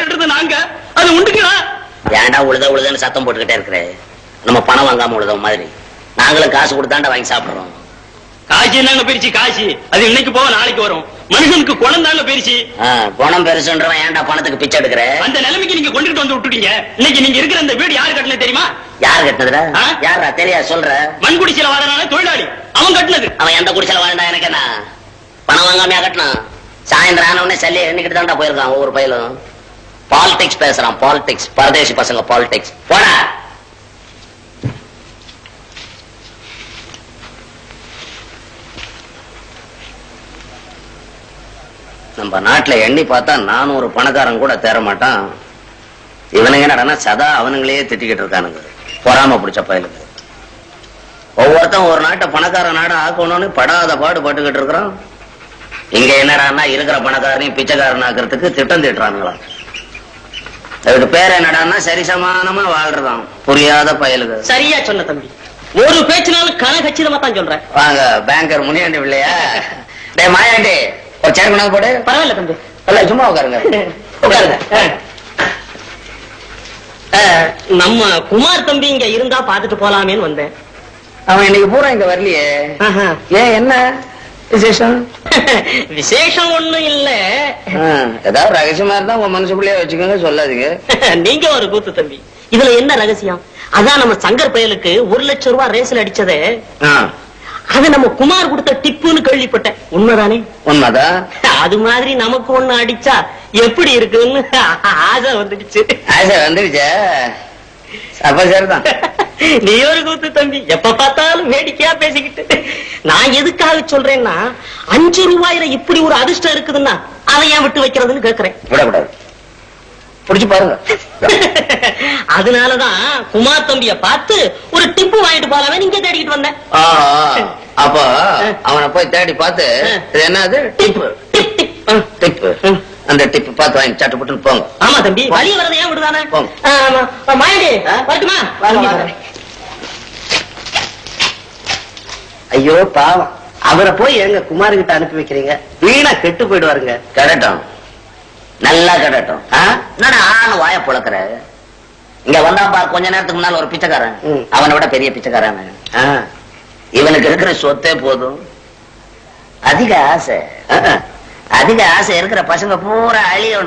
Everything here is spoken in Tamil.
கட்டுறது நாங்க, அது உண்டுங்களா? ஏன்டா உழுதுன்னு சத்தம் போட்டுக்கிட்டே இருக்கிற? நம்ம பணம் வாங்காம உழுத மாதிரி நாங்களும் காசு கொடுத்தாண்டா வாங்கி சாப்பிடுறோம். காசு என்னங்க பெருச்சு காசு? அது இன்னைக்கு போக நாளைக்கு வரும். மனுஷனுக்கு குணம் தாங்க பெருச்சு. குணம் பெருசுன்றவன் ஏன்டா பணத்துக்கு பிச்சை எடுக்கிற? அந்த நிலைமைக்கு நீங்க கொண்டுட்டு வந்து விட்டுட்டீங்க. இன்னைக்கு நீங்க இருக்கிற இந்த வீடு யாரு கட்டினது தெரியுமா? யார் கட்டினதுடா? யாரா தெரியாது சொல்ற? மண் குடிசையில வாழனால தொழிலாளி அவன் கட்டினது. அவன் எந்த குடிசையில வாழ்ந்தா எனக்கு என்ன? பணம் வாங்காமையா கட்டினான்? சாயந்தரம் ஆன உடனே சல்லியை எண்ணிக்கிட்டு தான்டா போயிருக்கான் ஒவ்வொரு பயிலும். பாலிடிக்ஸ் பேசுறான், பாலிடிக்ஸ். பரதேசி பசங்க பாலிடிக்ஸ். போடா. நம்ம நாட்டுல எண்ணி பார்த்தா 400 பணக்காரன் கூட தேர மாட்டான். இவனுங்க என்னடா சதா அவனுங்களே திட்டிக்கிட்டு இருக்கானுங்க. பொறாம பிடிச்ச பயலுக்கு. ஒவ்வொருத்தன் ஒரு நாட்டை பணக்கார நாடா ஆக்கணும்னு படாத பாடு பட்டுக்கிட்டு இருக்கிறான். இங்க என்னடா இருக்கிற பணக்காரனையும் பிச்சைக்காரன் ஆக்கிறதுக்கு திட்டம் திட்டுறானுங்களா? அதுக்கு பேர் என்னடான்னா சரிசமானமா வாழ்றதான் புரியாத பயலுக்கு. சரியா சொன்ன தம்பி. ஒரு பேச்சுனாலும் கணக்கச்சிதமா தான் சொல்றேன். வாங்க பேங்கர் முனியாண்டி இல்லையா? டே மாயாண்டி, ஒரு சேர் கொண்டாந்து போடு. பரவாயில்ல தம்பி, இல்ல சும்மா உட்காருங்க. உட்காருங்க. நம்ம குமார் தம்பி இங்க இருந்தா பாத்துட்டு போலாமேன்னு வந்தேன். அவன் இன்னைக்கு பூரா இங்க வரலையே. ஏன், என்ன விசேஷம்? விசேஷம் ஒண்ணும் இல்ல. ஏதாவது ரகசியமா இருந்தா உங்க மனசுக்குள்ளேயே வச்சுக்கோங்க, சொல்லாதீங்க. நீங்க ஒரு கூத்து தம்பி. இதுல என்ன ரகசியம்? அதான் நம்ம சங்கர் பயலுக்கு 1 லட்சம் ரூபாய் ரேஸ்ல அடிச்சதே, அது நம்ம குமார் கொடுத்த டிப்புன்னு கேள்விப்பட்டேன். உண்மைதானே? உண்மைதான். அது மாதிரி நமக்கு ஒண்ணு அடிச்சா எப்படி இருக்குன்னு ஆசை வந்துடுச்சு. ஆசை வந்துடுச்சா? அப்ப சரிதான். நீ ஒரு கூத்து தம்பி, எப்ப பார்த்தாலும் வேடிக்கையா பேசிக்கிட்டு. நான் எதுக்காக சொல்றேன்னா, 5 ரூபாயில இப்படி ஒரு அதிர்ஷ்டம் இருக்குதுன்னா அதை ஏன் விட்டு வைக்கிறதுன்னு கேக்குறேன். விடக்கூடாது, புடிச்சு பாருங்க. அதனாலதான் குமார் தம்பிய பார்த்து ஒரு டிப்பு வாங்கிட்டு போலாமே நீங்க தேடிக்கிட்டு வந்தேன். அப்போ அவனை போய் தேடி பார்த்து என்னது டிப்பு டிப்பு, அந்த டிப்பு பார்த்து வாங்கி சட்டு புட்டுன்னு போங்க. ஆமா தம்பி, வழி வரதை ஏன் விடுதானே? மாயண்டி வரட்டுமா? ஐயோ பாவம், அவரை போய் எங்க குமார் கிட்ட அனுப்பி வைக்கிறீங்க? வீணா கெட்டு போயிடுவாருங்க. கடட்டும், நல்லா கடட்டும். என்னடா ஆன்னு வாய புழக்கிற? இங்க வந்தா பார், கொஞ்ச நேரத்துக்கு முன்னால ஒரு பிச்சைக்காரன், அவனை விட பெரிய பிச்சைக்காரன். இவனுக்கு இருக்கிற சொத்தே போதும். அதிக ஆசை, அதிக ஆசை இருக்கிற பசங்க பூரா அழியணும்.